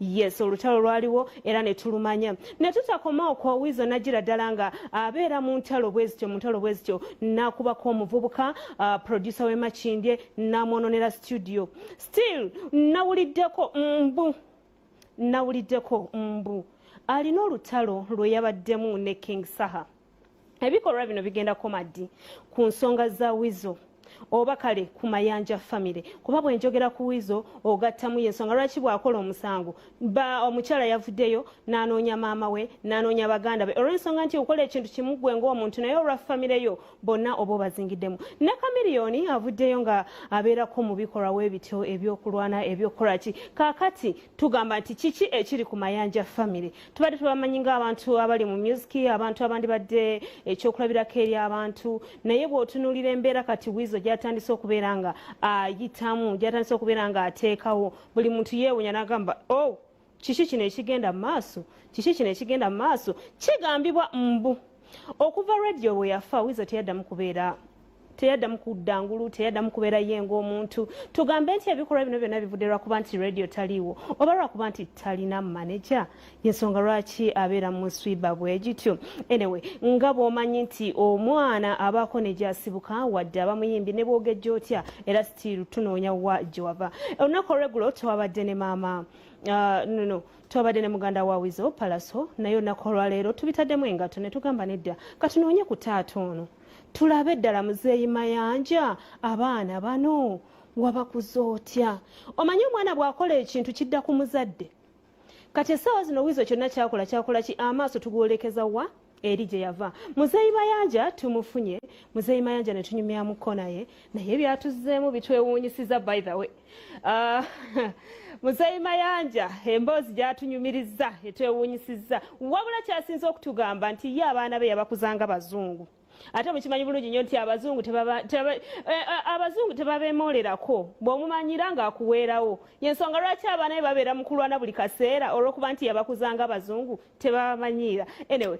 yes olutalo lwaliwo era ne tulumanya ne tutakomawo kwa Wizo najira ddala nga abeera mu ntalo bwezityo nakubako omuvubuka producer we Makindye namwononera studio still nawuliddeko mbu alina olutalo lwe yabaddemu ne King Saha. Ebikolwa bino bigenda komadi ku nsonga za Wizo oba kale ku Mayanja family kuba bwe njogera ku Wizo ogattamu yensonga lwaki bwakola omusango omukyala yavuddeyo n'anoonya maama we n'anoonya baganda be olw'ensonga nti okola ekintu kimu gwe ng'omuntu naye olwa family yo bonna oba obazingiddemu ne Chameleone avuddeyo nga abeerako mu bikolwa w'ebityo ebyokulwana ebyokukola ki kaakati tugamba nti kiki ekiri ku Mayanja family tubadde tubamanyi ng'abantu abali mu music abantu abandi badde ekyokulabirako eri abantu naye bw'otunuulira embeera kati Wizo gyatandise okubeera nga ayitamu gyatandise okubeera nga ateekawo buli muntu yeewunya n'agamba kiki kino ekigenda mu maaso kigambibwa mbu okuva radio bwe yafa Wizo teyaddamu kuddangulu teyaddamu kubeera ye ng'omuntu tugambe nti ebikolwa bino byonna bivudde lwakuba nti radio taliiwo oba lwakuba nti talina manager yensonga lwaki abeera mu swiba bwegityo anyway nga bw'omanyi nti omwana abaako ne gyasibuka wadde abamuyimbi ne bwogejja otya era still tunoonya wa gyewava olunaku olweggulo twabadde ne maama twabadde ne muganda wa Wizo Palaso naye olunaku olwaleero tubitaddemu engato ne tugamba nedda katunoonye ku taata ono tulabe ddala muzeeyi Mayanja abaana bano wabakuza otya omanyi omwana bw'akola ekintu kidda ku muzadde kati essaawa zino Wizo kyonna kyakola ki amaaso tugolekeza wa eri gye yava muzeeyi Mayanja tumufunye muzeeyi Mayanja ne tunyumyamuko naye byatuzzeemu bitwewuunyisiza by the way muzeeyi Mayanja emboozi gyatunyumiriza etwewuunyisizza wabula kyasinze okutugamba nti ye abaana be yabakuzanga bazungu ate mukimanyi bulungi nnyo nti abazungu tebabeemolerako bw'omumanyira ng'akuweerawo yensonga lwaki abaana be babeera mu kulwana buli kaseera olw'okuba nti yabakuzanga abazungu tebabamanyiira anyway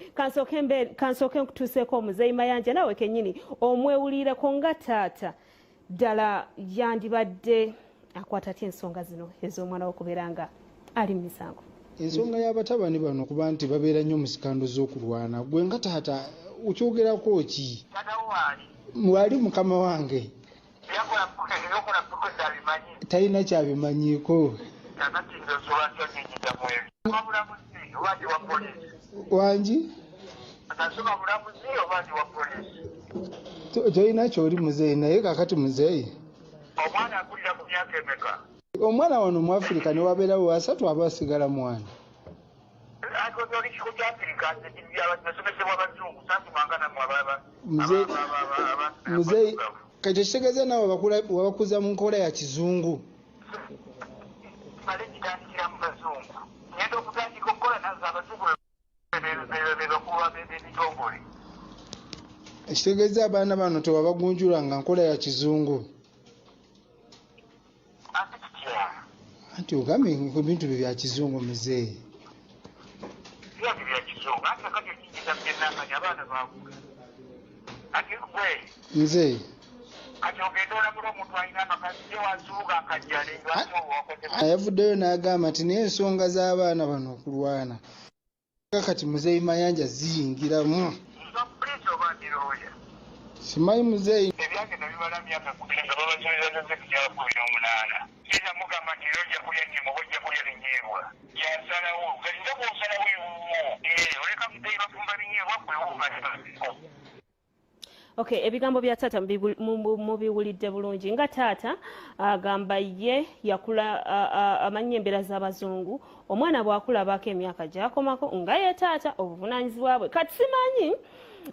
kansooke nkutuuseeko omuzeeyi Mayanja nawe kennyini omwewulireko nga taata ddala yandibadde akwata atya ensonga zino ez'omwana w'okubeera nga ali mu misango ensonga y'abatabani bano kuba nti babeera nnyo mu sikando z'okulwana gwe nga taata ukyogerako ki mwali mukama wange talina kyabimanyiiko wangi tolina kyoli muzeeyi naye kakati muzeeyi omwana wano mu Africa ne wabeerawo asatu aba asigala mwana muzeeyi kati ekitegeeza naawe wabakuza mu nkola ya kizungu ekitegeeza abaana bano tewabagunjula nga nkola ya kizungu anti ogambye ku bintu bye bya kizungu muzeeyi nze ayavuddeyo n'agamba nti naye ensonga z'abaana bano okulwana kati muzeeyi Mayanja ziyingiramu simanyi muzeeyi Okay, ebigambo bya taata mubiwulidde bulungi nga taata agamba ye yakula amanya embeera z'abazungu omwana bw'akula abaako emyaka gy'akomako nga ye taata obuvunaanyizibwa bwe kati simanyi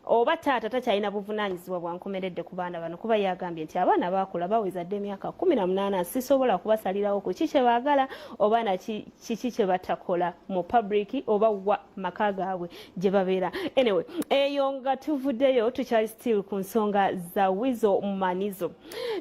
oba taata takyalina buvunaanyizibwa bwankomeredde ku baana bano kuba yagambye nti abaana baakula baweza dde emyaka 18 sisobola kubasalirawo ku ki kye baagala oba na kiki kye batakola mu public oba wa maka gaabwe gye babeera anyway eyo nga tuvuddeyo tukyali still ku nsonga za Wizo Manizo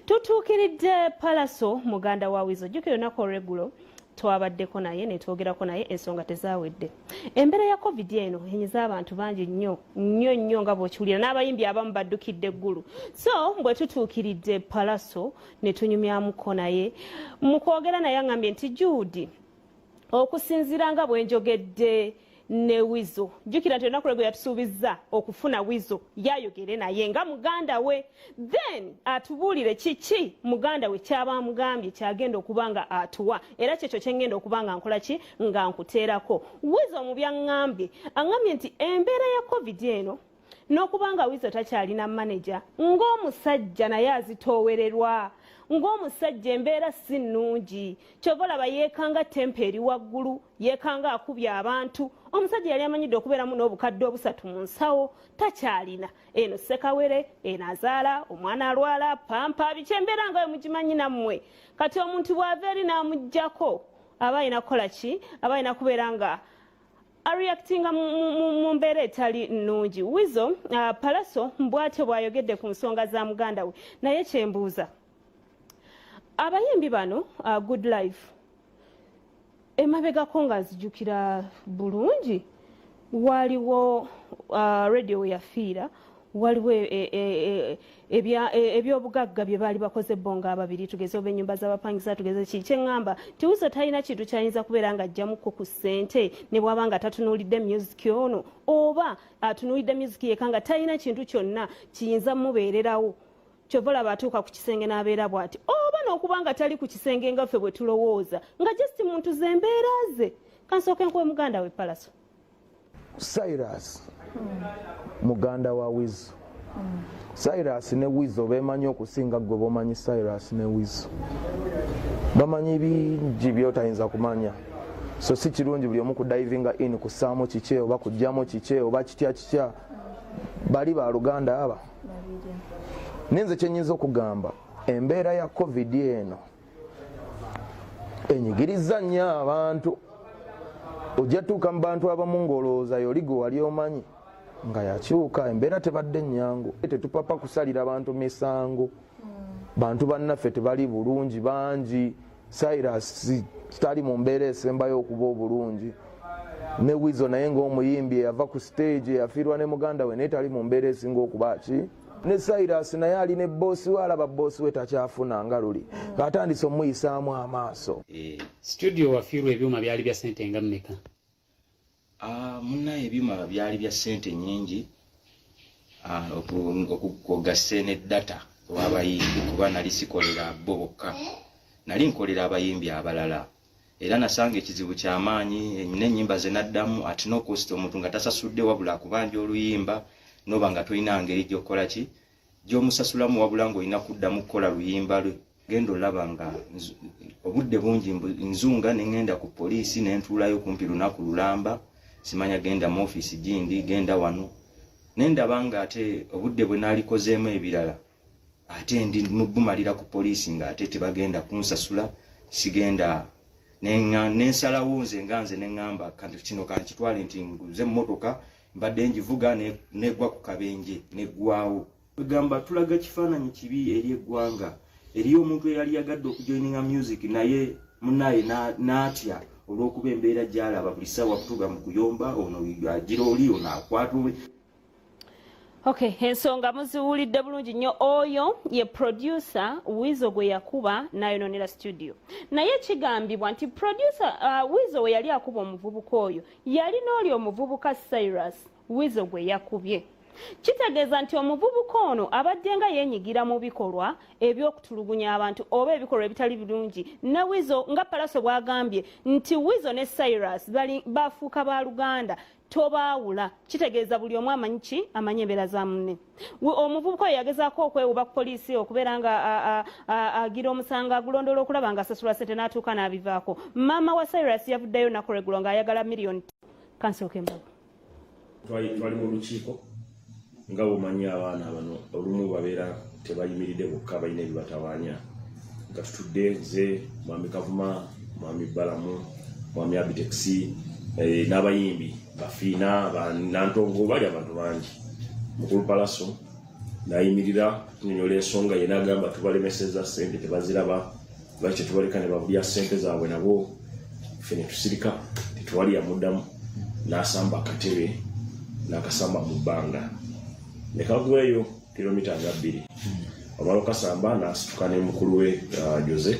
tutuukiridde Palaso muganda wa Wizo jjukira olunaku olweggulo twabaddeko naye ne twogerako naye ensonga tezaawedde embeera ya covid eno enyiza abantu bangi nnyo nga bw'okiwulira n'abayimbi abamu baddukidde eggulu so bwe tutuukiridde Palaso ne tunyumyamuko naye mu kwogera naye aŋŋambye nti Judy okusinziira nga bwenjogedde ne Wizo. Jjukira nti olunaku lwe yatusuubizza okufuna Wizo yayogere naye nga muganda we, then atubuulire kiki muganda we kyaba mugambye kyagenda okuba nga atuwa, era kyekyo kyengenda okuba nga nkola ki nga nkuteerako. Wizo mu byaŋŋambye aŋŋambye nti embeera ya COVID eno n'okubanga Wizo takyalina manager ng'omusajja naye azitoowererwa, ng'omusajja embeera si nnungi, kyova olaba yeekanga tempa eri waggulu, yeekanga akubye abantu. Omusajja yali amanyidde okubeeramu n'obukadde obusatu mu nsawo, takyalina. Eno Sekawere, eno azaala, omwana alwala, pampa, biki embeera nga we mugimanyi nammwe. Kati omuntu bw'ava eri n'amuggyako aba alina kukola ki? Aba alina kubeera nga reactinga mu mbeera etali nnungi. Wizo Palaso bw'atyo bw'ayogedde ku nsonga za muganda we. Naye kyembuuza, abayimbi bano Good Life emabegako nga nzijukira bulungi, waliwo radio we yafiira, waliwo ebyobugagga bye baali bakoze bonga ababiri, tugeze oba ennyumba z'abapangisa, tugeze ki kyeŋŋamba nti Wizo talina kintu kyayinza kubeera nga ajjamuko ku ssente ne bw'aba nga tatunuulidde music ono, oba atunuulidde music yeka nga talina kintu kyonna kiyinza mubeererawo. Kyova olaba atuuka ku kisenge n'abeera bw'ati, oba n'okuba nga tali ku kisenge nga ffe bwe tulowooza nga just muntu ze mbeera ze. Kansooke nkuwe muganda we Palaso. Cyrus muganda wa Wizo. Cyrus ne Wizo beemanyi okusinga gwe bomanyi Cyrus ne Wizo. Bamanyi bingi by'otayinza kumanya. So si kirungi buli omu kudivinga in kusaamu kiki oba kujjamu kiki oba kitya. Bali ba Luganda aba. Ninze kyenyinza okugamba embeera ya COVID eno enyigiriza nnyo abantu. Ojja tuuka mu bantu abamu ng'olowooza yoli gwe wali omanyi nga yakyuka, embeera tebadde nnyangu. Tetupapa kusalira bantu misango, bantu bannaffe tebali bulungi bangi. Cyrus tali mu mbeera esembayo okuba obulungi, ne Wizo naye ng'omuyimbi eyava ku stage yafiirwa ne muganda we naye tali mu mbeera esinga okuba ki. Ne Cyrus naye ali ne boosi we, alaba boosi we takyafuna nga luli, atandise omuyisaamu amaaso. Studio wafiirwa ebyuma byali bya ssente nga mmeka? Munnaye ebyuma byali bya ssente nnyingi, okugase ne data w'abayimbi, kuba nali sikolera bo bokka, nali nkolera abayimbi abalala. Era nasanga ekizibu ky'amaanyi, n'ennyimba ze naddamu ati n'okusita omuntu nga tasasudde wabula akubanja oluyimba, noba nga tolina ngeri gy'okola ki gy'omusasulamu wabula ng'olina kuddamu kukola luyimba lwe. Genda olaba nga obudde bungi nzunga ne ngenda ku poliisi ne ntuulayo kumpi lunaku lulamba, simanya genda mu ofiisi gindi, genda wano. Ne ndaba nga ate obudde bwe naalikozeemu ebirala ate ndi bumalira ku poliisi nga ate tebagenda kunsasula, sigenda n'ensalawo nze nga nze ne ŋŋamba kanti kino kankitwale nti nguze emmotoka mbadde ngivuga negwa ku kabenje neggwawo. Egamba tulaga kifaananyi kibi eri eggwanga, eriyo omuntu eyali yagadde okujoininga music naye munnaye n'atya olw'okuba embeera gy'alaba buli ssaawa kutuga mu kuyomba, ono agira oli, ono akwata oli. Okay, ensonga muziwulidde bulungi nnyo. Oyo ye producer Wizo gwe yakuba n'ayononera studio. Naye kigambibwa nti producer Wizo we yali akuba omuvubuka oyo yali n'oli omuvubuka Cyrus Wizo gwe yakubye. Kitegeeza nti omuvubuka ono abadde nga yeenyigira mu bikolwa eby'okutulugunya abantu oba ebikolwa ebitali birungi. Ne Wizo nga Palaso bw'agambye nti Wizo ne Cyrus bafuuka ba Luganda, tobaawula. Kitegeeza buli omu amanyi ki, amanyi embeera za munne. Omuvubuka oyo yagezaako okwewuba ku poliisi okubeera nga agira omusango agulondoola okulaba nga asasula ssente n'atuuka n'abivaako. Maama wa Cyrus yavuddeyo nnaku lweggulo ng'ayagala miliyoni. Kansooka embaga. Twali mu lukiiko nga bumanyi abaana bano olumu babeera tebayimiridde bokka, balina ebibatawaanya nga tutudde nze, mwami Kavuma, mwami Balamu, mwami Abitexi n'abayimbi bafiina banantongo, bali abantu bangi. Mukulu Palaso nayimirira tunyonyola ensonga ye n'agamba tubalemeseza ssente tebaziraba, lwaki tubaleka ne babulya ssente zaabwe nabo, ffe ne tusirika tetuwali yamuddamu, n'asamba akatebe n'akasamba mu bbanga ne kagweyo kilomita nga 2. Omala okasamba n'asituka ne mukulu we Jose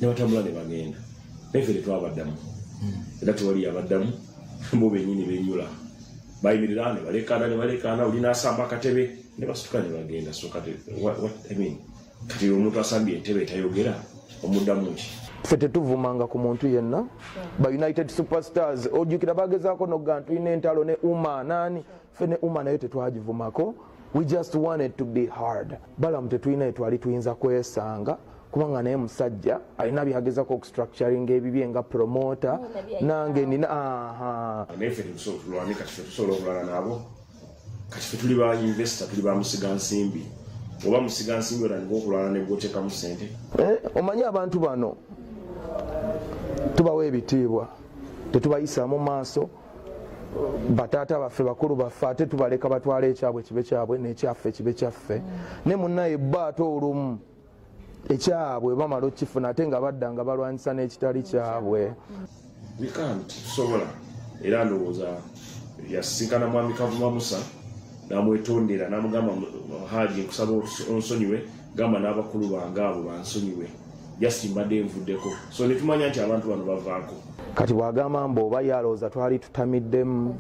ne batambula ne bagenda, neffe tetwabaddamu. era tewali yabaddamu bo bennyini benyula bayimirira ne balekaana olina asamba akatebe ne basituka ne bagenda. So kati kati omuntu asambye entebe etayogera omuddamu ki? Ffe tetuvumanga ku muntu yenna. Ba United Superstars ojjukira bagezaako nogga tulina Ntalo ne Uma nani, ffe ne Uma naye tetwagivumako. We just wanted to be hard. Balamu tetulina etwali tuyinza kwesanga kubanga naye musajja alina byagezako okustructuringa ebibye nga promoter nange nina naye ffe tulwane kati ffe tusobola okulala nabo. Kati ffe tuli ba investor, tuli ba musiga nsimbi. Oba musiga nsimbi otandika okulwana ne bw'oteekamu ssente. Omanyi abantu bano tubawa ebitiibwa, tetubayisa mu maaso. Bataata baffe bakulu baffe ate tubaleka batwala ekyabwe kibe kyabwe n'ekyaffe kibe kyaffe. Ne munnaye ate olumu ekyabwe bamala okifuna ate nga badda nga balwanyisa n'ekitali kyabwe. Tusobola era ndowooza yasisinkana mwami Kavuma Musa n'amwetondera n'amugamba Haji nkusaba onsonyiwe, gamba n'abakulu bange abo bansonyiwe, just mbadde envuddeko. So ne tumanya nti abantu bano bavaako. Kati bw'agamba mbu oba yalowooza twali tutamiddemu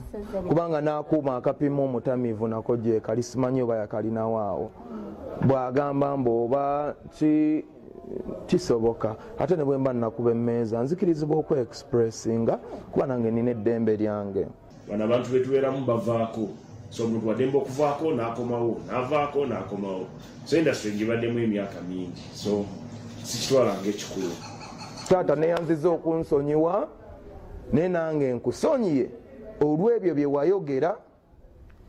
kubanga n'akuuma akapima omutamiivu nako gye kali simanyi oba yakalinawo awo. Bw'agamba mbu oba kisoboka ate ne bwe mba nnakuba emmeeza nzikirizibwa okwe-expressinga kuba nange nina eddembe lyange. Bano abantu betubeeramu bavaako. So omuntu watemba okuvaako n'akomawo, n'avaako n'akomawo. So industry ngibaddemu emyaka mingi. So sikitwala ng'ekikulu. Taata neyanziza okunsonyiwa naye nange nkusonyiye olw'ebyo bye wayogera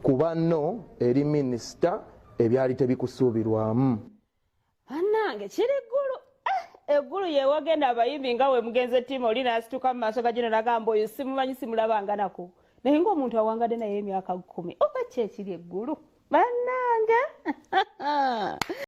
ku banno eri minisita ebyali tebikusuubirwamu. Bannange kiri eggulu. Eggulu ye wagenda abayimbi nga we mugenze ttiimu oli n'asituka mu maaso ga gino n'agamba oyo simumanyi simulabanganako. Naye ng'omuntu awangadde naye emyaka 10 oba ki ekiri eggulu?